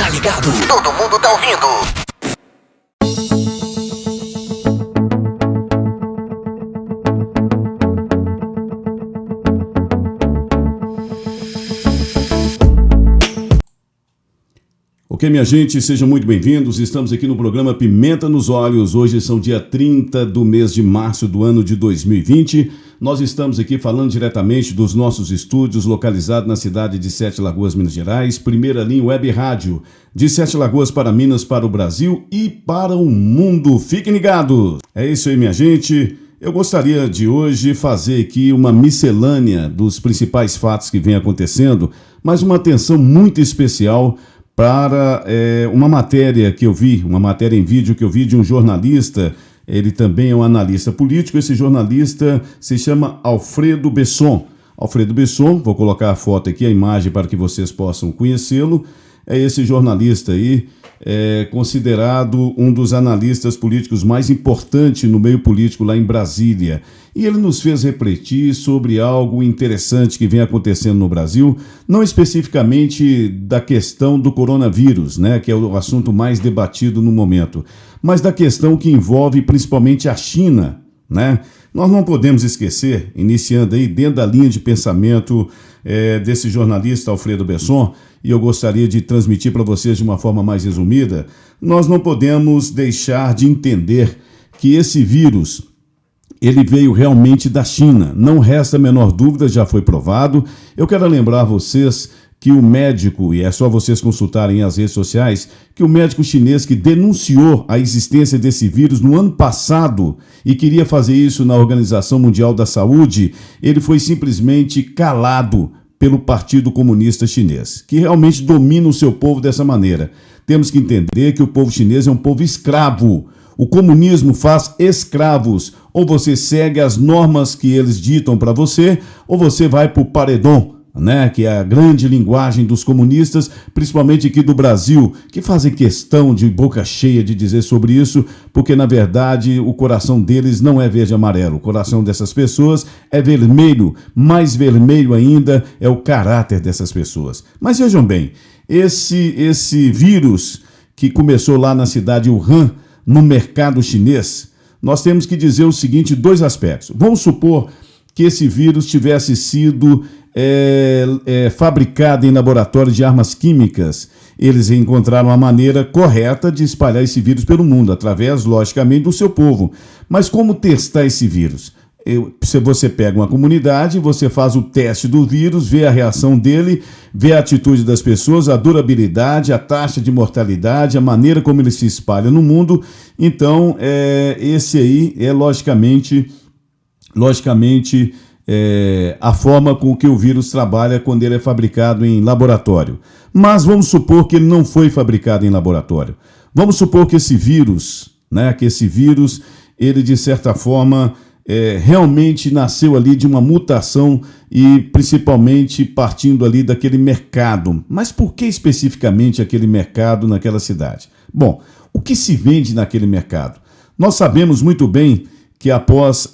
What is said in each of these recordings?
Tá ligado? Todo mundo tá ouvindo. Ok, minha gente, sejam muito bem-vindos. Estamos aqui no programa Pimenta nos Olhos. Hoje são dia 30 do mês de março do ano de 2020. Nós estamos aqui falando diretamente dos nossos estúdios localizados na cidade de Sete Lagoas, Minas Gerais. Primeira linha web rádio de Sete Lagoas para Minas, para o Brasil e para o mundo. Fiquem ligados! É isso aí, minha gente. Eu gostaria de hoje fazer aqui uma miscelânea dos principais fatos que vem acontecendo, mas uma atenção muito especial para uma matéria que eu vi, uma matéria em vídeo que eu vi de um jornalista. Ele também é um analista político. Esse jornalista se chama Alfredo Besson. Alfredo Besson, vou colocar a foto aqui, a imagem para que vocês possam conhecê-lo. É esse jornalista aí, considerado um dos analistas políticos mais importantes no meio político lá em Brasília. E ele nos fez refletir sobre algo interessante que vem acontecendo no Brasil, não especificamente da questão do coronavírus, né, que é o assunto mais debatido no momento, mas da questão que envolve principalmente a China, né? Nós não podemos esquecer, iniciando aí dentro da linha de pensamento desse jornalista Alfredo Besson, e eu gostaria de transmitir para vocês de uma forma mais resumida, nós não podemos deixar de entender que esse vírus, ele veio realmente da China. Não resta a menor dúvida, já foi provado. Eu quero lembrar a vocês que o médico, e é só vocês consultarem as redes sociais, que o médico chinês que denunciou a existência desse vírus no ano passado e queria fazer isso na Organização Mundial da Saúde, ele foi simplesmente calado pelo Partido Comunista Chinês, que realmente domina o seu povo dessa maneira. Temos que entender que o povo chinês é um povo escravo. O comunismo faz escravos. Ou você segue as normas que eles ditam para você, ou você vai para o paredão, né, que é a grande linguagem dos comunistas, principalmente aqui do Brasil, que fazem questão de boca cheia de dizer sobre isso, porque na verdade o coração deles não é verde e amarelo, o coração dessas pessoas é vermelho, mais vermelho ainda é o caráter dessas pessoas. Mas vejam bem, esse vírus que começou lá na cidade de Wuhan, no mercado chinês, nós temos que dizer o seguinte, dois aspectos. Vamos supor que esse vírus tivesse sido fabricado em laboratório de armas químicas. Eles encontraram a maneira correta de espalhar esse vírus pelo mundo, através, logicamente, do seu povo. Mas como testar esse vírus? Você pega uma comunidade, você faz o teste do vírus, vê a reação dele, vê a atitude das pessoas, a durabilidade, a taxa de mortalidade, a maneira como ele se espalha no mundo. Então, esse aí é logicamente a forma com que o vírus trabalha quando ele é fabricado em laboratório. Mas vamos supor que ele não foi fabricado em laboratório. Vamos supor que esse vírus, ele de certa forma realmente nasceu ali de uma mutação e principalmente partindo ali daquele mercado. Mas por que especificamente aquele mercado naquela cidade? Bom, o que se vende naquele mercado? Nós sabemos muito bem que após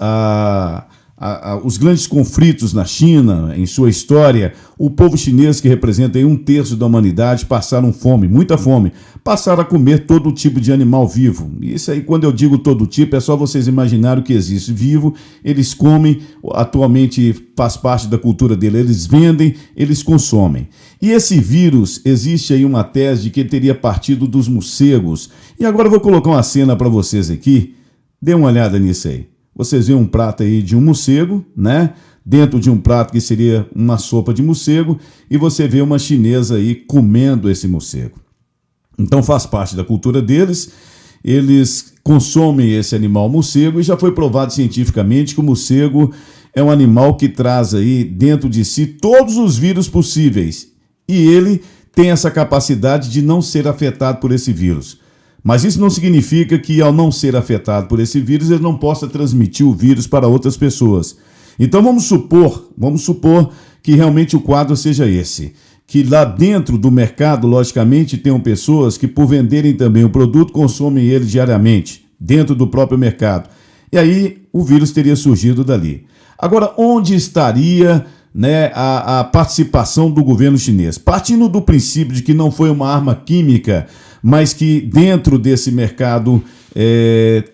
os grandes conflitos na China, em sua história, o povo chinês, que representa aí 1/3 da humanidade, passaram fome, muita fome, passaram a comer todo tipo de animal vivo. Isso aí, quando eu digo todo tipo, é só vocês imaginarem o que existe vivo. Eles comem, atualmente faz parte da cultura dele, eles vendem, eles consomem. E esse vírus, existe aí uma tese de que ele teria partido dos morcegos. E agora eu vou colocar uma cena para vocês aqui, dê uma olhada nisso aí. Vocês veem um prato aí de um morcego, né? Dentro de um prato que seria uma sopa de morcego, e você vê uma chinesa aí comendo esse morcego. Então faz parte da cultura deles, eles consomem esse animal morcego, e já foi provado cientificamente que o morcego é um animal que traz aí dentro de si todos os vírus possíveis, e ele tem essa capacidade de não ser afetado por esse vírus. Mas isso não significa que, ao não ser afetado por esse vírus, ele não possa transmitir o vírus para outras pessoas. Então vamos supor que realmente o quadro seja esse, que lá dentro do mercado, logicamente, tenham pessoas que, por venderem também o produto, consomem ele diariamente, dentro do próprio mercado. E aí o vírus teria surgido dali. Agora, onde estaria né, a participação do governo chinês. Partindo do princípio de que não foi uma arma química, mas que dentro desse mercado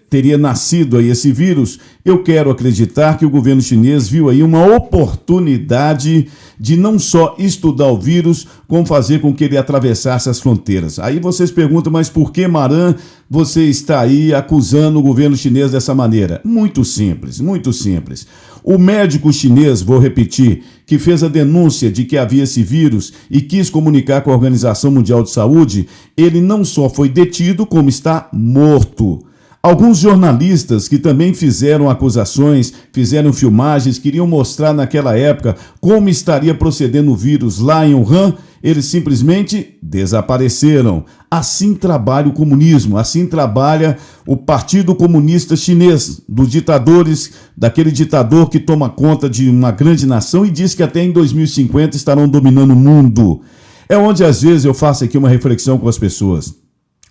teria nascido aí esse vírus, eu quero acreditar que o governo chinês viu aí uma oportunidade de não só estudar o vírus, como fazer com que ele atravessasse as fronteiras. Aí vocês perguntam, mas por que, Maran, você está aí acusando o governo chinês dessa maneira? Muito simples, muito simples. O médico chinês, vou repetir, que fez a denúncia de que havia esse vírus e quis comunicar com a Organização Mundial de Saúde, ele não só foi detido, como está morto. Alguns jornalistas que também fizeram acusações, fizeram filmagens, queriam mostrar naquela época como estaria procedendo o vírus lá em Wuhan, eles simplesmente desapareceram. Assim trabalha o comunismo, assim trabalha o Partido Comunista Chinês, dos ditadores, daquele ditador que toma conta de uma grande nação e diz que até em 2050 estarão dominando o mundo. É onde às vezes eu faço aqui uma reflexão com as pessoas.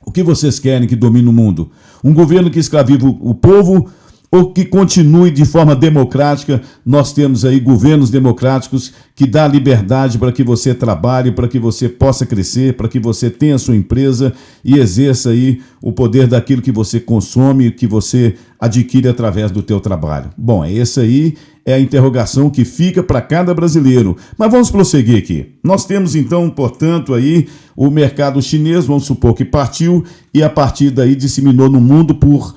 O que vocês querem que domine o mundo? Um governo que escraviza o povo ou que continue de forma democrática? Nós temos aí governos democráticos que dão liberdade para que você trabalhe, para que você possa crescer, para que você tenha a sua empresa e exerça aí o poder daquilo que você consome, que você adquire através do teu trabalho. Bom, essa aí é a interrogação que fica para cada brasileiro. Mas vamos prosseguir aqui. Nós temos então, portanto, aí o mercado chinês, vamos supor que partiu e a partir daí disseminou no mundo por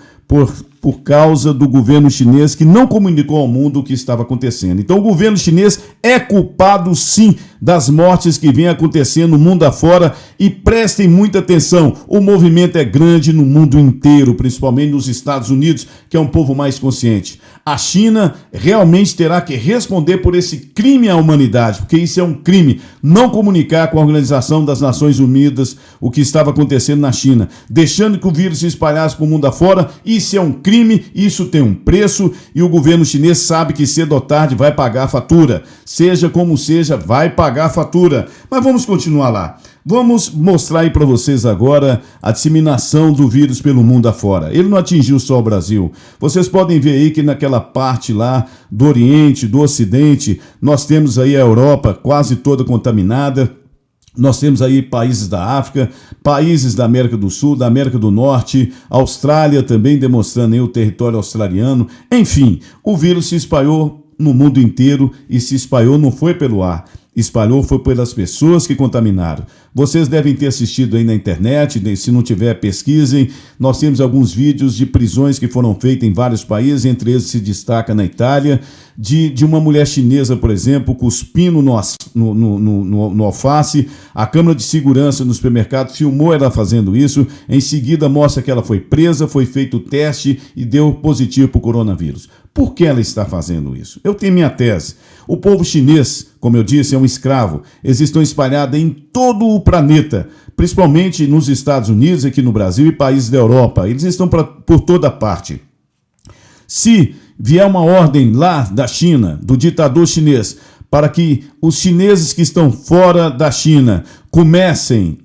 causa do governo chinês que não comunicou ao mundo o que estava acontecendo. Então o governo chinês é culpado sim das mortes que vêm acontecendo no mundo afora e prestem muita atenção, o movimento é grande no mundo inteiro, principalmente nos Estados Unidos, que é um povo mais consciente. A China realmente terá que responder por esse crime à humanidade, porque isso é um crime, não comunicar com a Organização das Nações Unidas o que estava acontecendo na China, deixando que o vírus se espalhasse para o mundo afora. Isso é um crime, isso tem um preço e o governo chinês sabe que cedo ou tarde vai pagar a fatura. Seja como seja, vai pagar a fatura. Mas vamos continuar lá. Vamos mostrar aí para vocês agora a disseminação do vírus pelo mundo afora. Ele não atingiu só o Brasil. Vocês podem ver aí que naquela parte lá do Oriente, do Ocidente, nós temos aí a Europa quase toda contaminada. Nós temos aí países da África, países da América do Sul, da América do Norte, Austrália também demonstrando aí o território australiano. Enfim, o vírus se espalhou no mundo inteiro e se espalhou não foi pelo ar. Espalhou foi pelas pessoas que contaminaram. Vocês devem ter assistido aí na internet, se não tiver, pesquisem. Nós temos alguns vídeos de prisões que foram feitas em vários países, entre eles se destaca na Itália, de uma mulher chinesa, por exemplo, cuspindo no alface. A câmera de segurança no supermercado filmou ela fazendo isso. Em seguida mostra que ela foi presa, foi feito o teste e deu positivo para o coronavírus. Por que ela está fazendo isso? Eu tenho minha tese. O povo chinês, como eu disse, é um escravo. Eles estão espalhados em todo o planeta, principalmente nos Estados Unidos, aqui no Brasil e países da Europa. Eles estão por toda parte. Se vier uma ordem lá da China, do ditador chinês, para que os chineses que estão fora da China comecem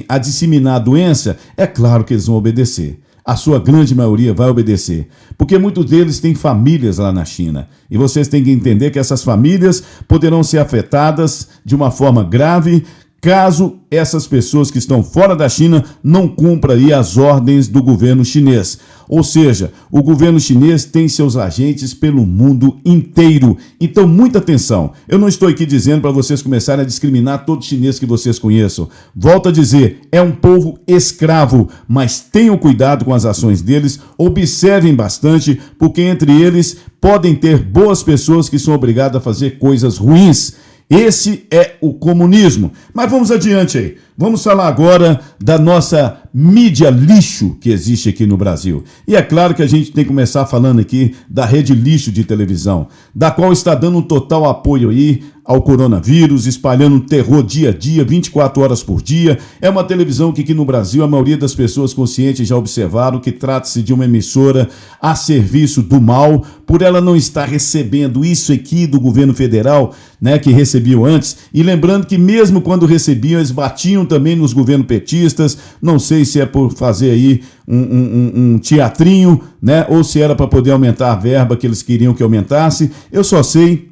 a disseminar a doença, é claro que eles vão obedecer. A sua grande maioria vai obedecer, porque muitos deles têm famílias lá na China. E vocês têm que entender que essas famílias poderão ser afetadas de uma forma grave caso essas pessoas que estão fora da China não cumpram aí as ordens do governo chinês. Ou seja, o governo chinês tem seus agentes pelo mundo inteiro. Então, muita atenção. Eu não estou aqui dizendo para vocês começarem a discriminar todo chinês que vocês conheçam. Volto a dizer, é um povo escravo, mas tenham cuidado com as ações deles, observem bastante, porque entre eles podem ter boas pessoas que são obrigadas a fazer coisas ruins. Esse é o comunismo. Mas vamos adiante aí. Vamos falar agora da nossa mídia lixo que existe aqui no Brasil. E é claro que a gente tem que começar falando aqui da rede lixo de televisão, da qual está dando um total apoio aí ao coronavírus, espalhando terror dia a dia, 24 horas por dia. É uma televisão que aqui no Brasil a maioria das pessoas conscientes já observaram que trata-se de uma emissora a serviço do mal, por ela não estar recebendo isso aqui do governo federal, né, que recebiam antes. E lembrando que mesmo quando recebiam, eles batiam também nos governos petistas. Não sei se é por fazer aí um teatrinho, né, ou se era para poder aumentar a verba que eles queriam que aumentasse. Eu só sei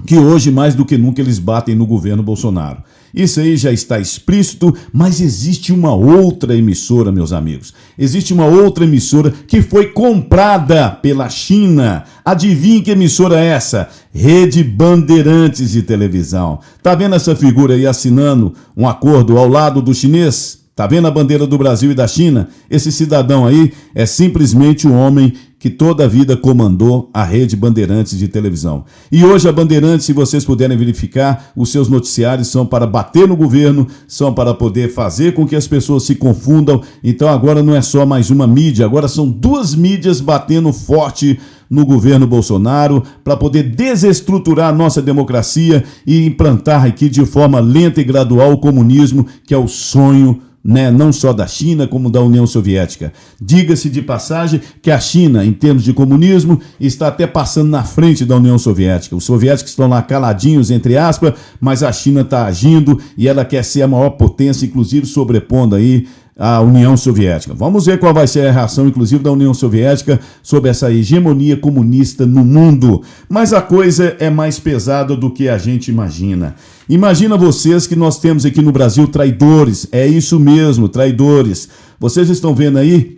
que hoje, mais do que nunca, eles batem no governo Bolsonaro. Isso aí já está explícito, mas existe uma outra emissora, meus amigos. Existe uma outra emissora que foi comprada pela China. Adivinhe que emissora é essa? Rede Bandeirantes de televisão. Tá vendo essa figura aí assinando um acordo ao lado do chinês? Tá vendo a bandeira do Brasil e da China? Esse cidadão aí é simplesmente o homem que toda a vida comandou a Rede Bandeirantes de televisão. E hoje a Bandeirantes, se vocês puderem verificar, os seus noticiários são para bater no governo, são para poder fazer com que as pessoas se confundam. Então agora não é só mais uma mídia, agora são duas mídias batendo forte no governo Bolsonaro para poder desestruturar a nossa democracia e implantar aqui de forma lenta e gradual o comunismo, que é o sonho, né, não só da China, como da União Soviética. Diga-se de passagem que a China, em termos de comunismo, está até passando na frente da União Soviética. Os soviéticos estão lá caladinhos, entre aspas, mas a China está agindo e ela quer ser a maior potência, inclusive sobrepondo aí a União Soviética. Vamos ver qual vai ser a reação, inclusive, da União Soviética sobre essa hegemonia comunista no mundo. Mas a coisa é mais pesada do que a gente imagina. Imagina vocês que nós temos aqui no Brasil traidores. É isso mesmo, traidores. Vocês estão vendo aí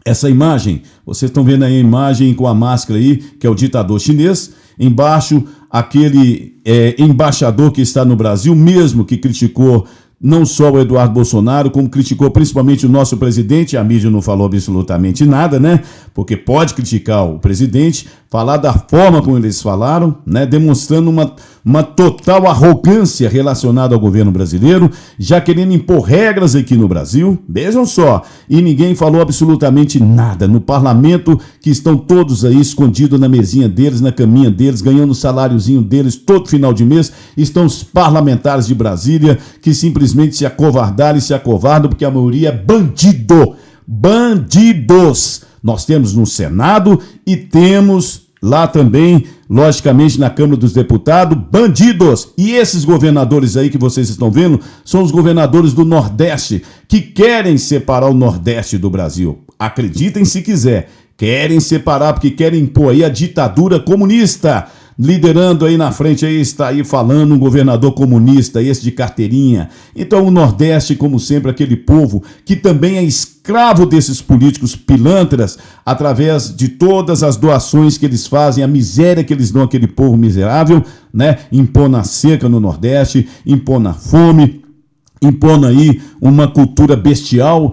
essa imagem? Vocês estão vendo aí a imagem com a máscara aí, que é o ditador chinês. Embaixo, aquele embaixador que está no Brasil, mesmo que criticou não só o Eduardo Bolsonaro, como criticou principalmente o nosso presidente. A mídia não falou absolutamente nada, né? Porque pode criticar o presidente, falar da forma como eles falaram, né? Demonstrando uma total arrogância relacionada ao governo brasileiro, já querendo impor regras aqui no Brasil. Vejam só, e ninguém falou absolutamente nada. No parlamento, que estão todos aí escondidos na mesinha deles, na caminha deles, ganhando o saláriozinho deles todo final de mês, estão os parlamentares de Brasília, que simplesmente se acovardaram e se acovardam, porque a maioria é bandido. Bandidos! Nós temos no Senado e temos lá também, logicamente, na Câmara dos Deputados, bandidos. E esses governadores aí que vocês estão vendo são os governadores do Nordeste, que querem separar o Nordeste do Brasil. Acreditem se quiser, querem separar porque querem impor aí a ditadura comunista. Liderando aí na frente, aí está aí falando um governador comunista, esse de carteirinha. Então o Nordeste, como sempre, aquele povo que também é escravo desses políticos pilantras, através de todas as doações que eles fazem, a miséria que eles dão àquele povo miserável, né? Impondo a seca no Nordeste, impondo a fome, impondo aí uma cultura bestial,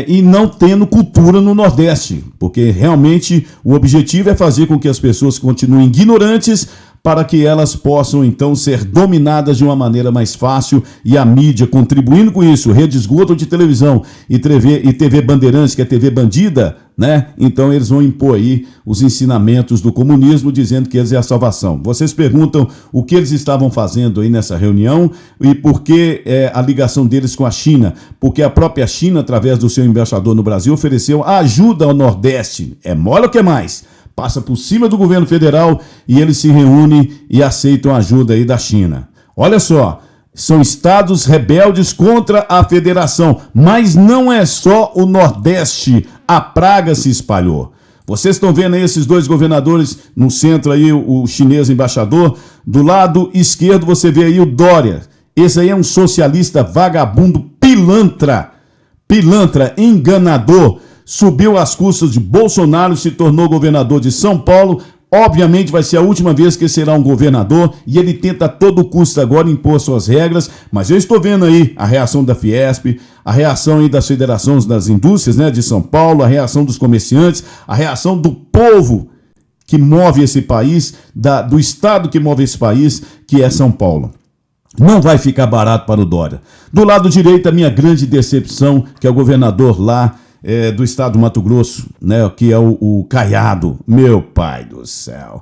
e não tendo cultura no Nordeste, porque realmente o objetivo é fazer com que as pessoas continuem ignorantes para que elas possam, então, ser dominadas de uma maneira mais fácil, e a mídia contribuindo com isso, rede esgoto de televisão e TV Bandeirantes, que é TV bandida, né? Então eles vão impor aí os ensinamentos do comunismo, dizendo que eles é a salvação. Vocês perguntam o que eles estavam fazendo aí nessa reunião e por que a ligação deles com a China, porque a própria China, através do seu embaixador no Brasil, ofereceu ajuda ao Nordeste. É mole ou que mais? Passa por cima do governo federal e eles se reúnem e aceitam a ajuda aí da China. Olha só, são estados rebeldes contra a federação, mas não é só o Nordeste, a praga se espalhou. Vocês estão vendo aí esses dois governadores no centro aí, o chinês embaixador, do lado esquerdo você vê aí o Dória. Esse aí é um socialista vagabundo, pilantra, enganador. Subiu às custas de Bolsonaro, se tornou governador de São Paulo. Obviamente vai ser a última vez que será um governador e ele tenta a todo custo agora impor suas regras, mas eu estou vendo aí a reação da Fiesp, a reação aí das federações das indústrias, né, de São Paulo, a reação dos comerciantes, a reação do povo que move esse país, do estado que move esse país, que é São Paulo. Não vai ficar barato para o Dória. Do lado direito, a minha grande decepção, que é o governador lá, do estado do Mato Grosso, né, que é o Caiado, meu pai do céu,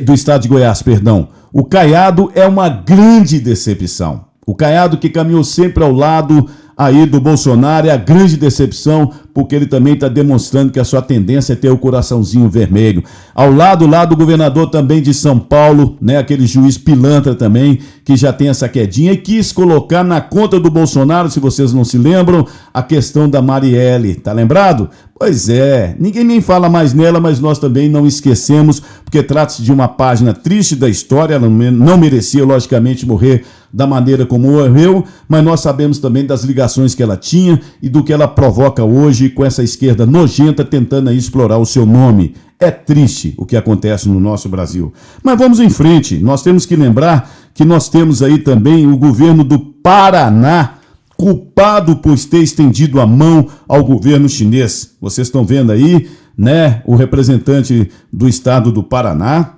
do estado de Goiás, perdão. O Caiado é uma grande decepção. O Caiado que caminhou sempre ao lado aí do Bolsonaro é a grande decepção, porque ele também está demonstrando que a sua tendência é ter o coraçãozinho vermelho. Ao lado lá do governador também de São Paulo, né, aquele juiz pilantra também, que já tem essa quedinha e quis colocar na conta do Bolsonaro, se vocês não se lembram, a questão da Marielle, tá lembrado? Pois é, ninguém nem fala mais nela, mas nós também não esquecemos, porque trata-se de uma página triste da história, ela não merecia, logicamente, morrer da maneira como morreu, mas nós sabemos também das ligações que ela tinha e do que ela provoca hoje com essa esquerda nojenta tentando aí explorar o seu nome. É triste o que acontece no nosso Brasil. Mas vamos em frente, nós temos que lembrar que nós temos aí também o governo do Paraná, culpado por ter estendido a mão ao governo chinês. Vocês estão vendo aí, né, o representante do estado do Paraná,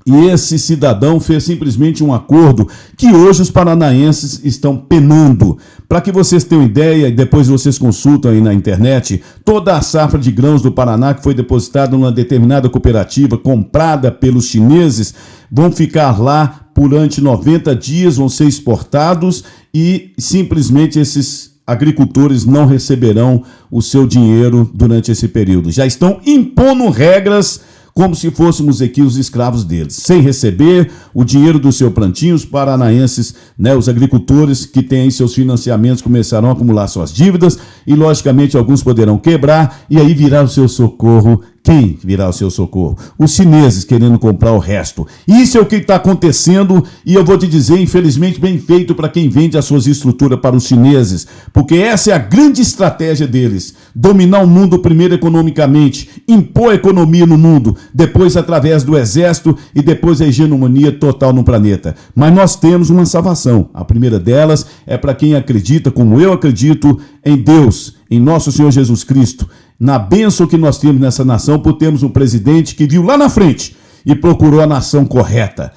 e esse cidadão fez simplesmente um acordo que hoje os paranaenses estão penando. Para que vocês tenham ideia, e depois vocês consultam aí na internet, toda a safra de grãos do Paraná que foi depositada numa determinada cooperativa comprada pelos chineses, vão ficar lá durante 90 dias, vão ser exportados e simplesmente esses agricultores não receberão o seu dinheiro durante esse período. Já estão impondo regras como se fôssemos aqui os escravos deles, sem receber o dinheiro do seu plantio. Os paranaenses, né, os agricultores que têm seus financiamentos começarão a acumular suas dívidas e, logicamente, alguns poderão quebrar e aí virá o seu socorro. Quem virá o seu socorro? Os chineses querendo comprar o resto. Isso é o que está acontecendo e eu vou te dizer, infelizmente, bem feito para quem vende as suas estruturas para os chineses, porque essa é a grande estratégia deles, dominar o mundo primeiro economicamente, impor a economia no mundo, depois através do exército e depois a hegemonia total no planeta. Mas nós temos uma salvação. A primeira delas é para quem acredita, como eu acredito, em Deus, em nosso Senhor Jesus Cristo, na bênção que nós temos nessa nação, por termos um presidente que viu lá na frente e procurou a nação correta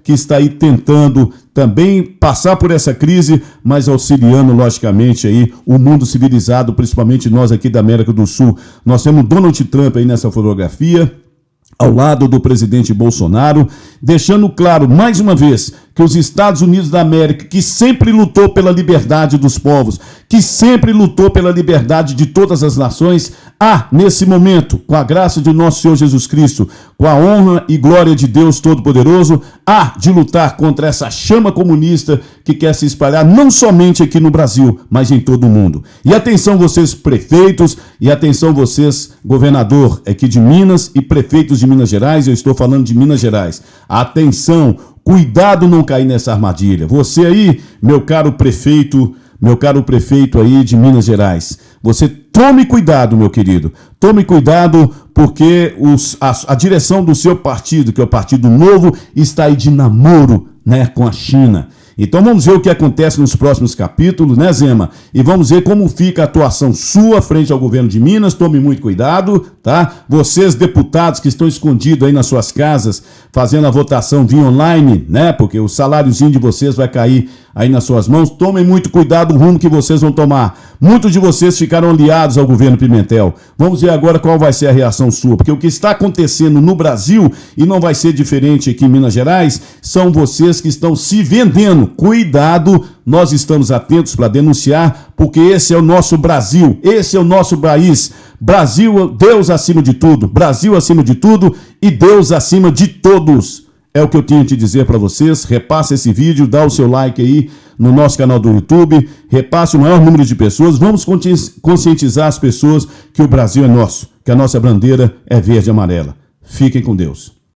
que está aí tentando também passar por essa crise, mas auxiliando, logicamente, aí o mundo civilizado, principalmente nós aqui da América do Sul. Nós temos Donald Trump aí nessa fotografia, ao lado do presidente Bolsonaro, deixando claro, mais uma vez, que os Estados Unidos da América, que sempre lutou pela liberdade dos povos, que sempre lutou pela liberdade de todas as nações, nesse momento, com a graça de nosso Senhor Jesus Cristo, com a honra e glória de Deus Todo-Poderoso, de lutar contra essa chama comunista que quer se espalhar não somente aqui no Brasil, mas em todo o mundo. E atenção vocês prefeitos, e atenção vocês governador aqui de Minas e prefeitos de Minas Gerais, eu estou falando de Minas Gerais. Atenção, cuidado não cair nessa armadilha. Você aí, meu caro prefeito aí de Minas Gerais, você tome cuidado, meu querido. Tome cuidado porque a direção do seu partido, que é o Partido Novo, está aí de namoro, né, com a China. Então vamos ver o que acontece nos próximos capítulos, né, Zema? E vamos ver como fica a atuação sua frente ao governo de Minas. Tome muito cuidado, tá? Vocês, deputados que estão escondidos aí nas suas casas, fazendo a votação via online, né? Porque o saláriozinho de vocês vai cair aí nas suas mãos. Tomem muito cuidado o rumo que vocês vão tomar. Muitos de vocês ficaram aliados ao governo Pimentel. Vamos ver agora qual vai ser a reação sua, porque o que está acontecendo no Brasil, e não vai ser diferente aqui em Minas Gerais, são vocês que estão se vendendo. Cuidado, nós estamos atentos para denunciar, porque esse é o nosso Brasil, esse é o nosso país. Brasil, Deus acima de tudo, Brasil acima de tudo e Deus acima de todos. É o que eu tinha que dizer para vocês. Repasse esse vídeo, dá o seu like aí no nosso canal do YouTube, repasse o maior número de pessoas. Vamos conscientizar as pessoas que o Brasil é nosso, que a nossa bandeira é verde e amarela. Fiquem com Deus.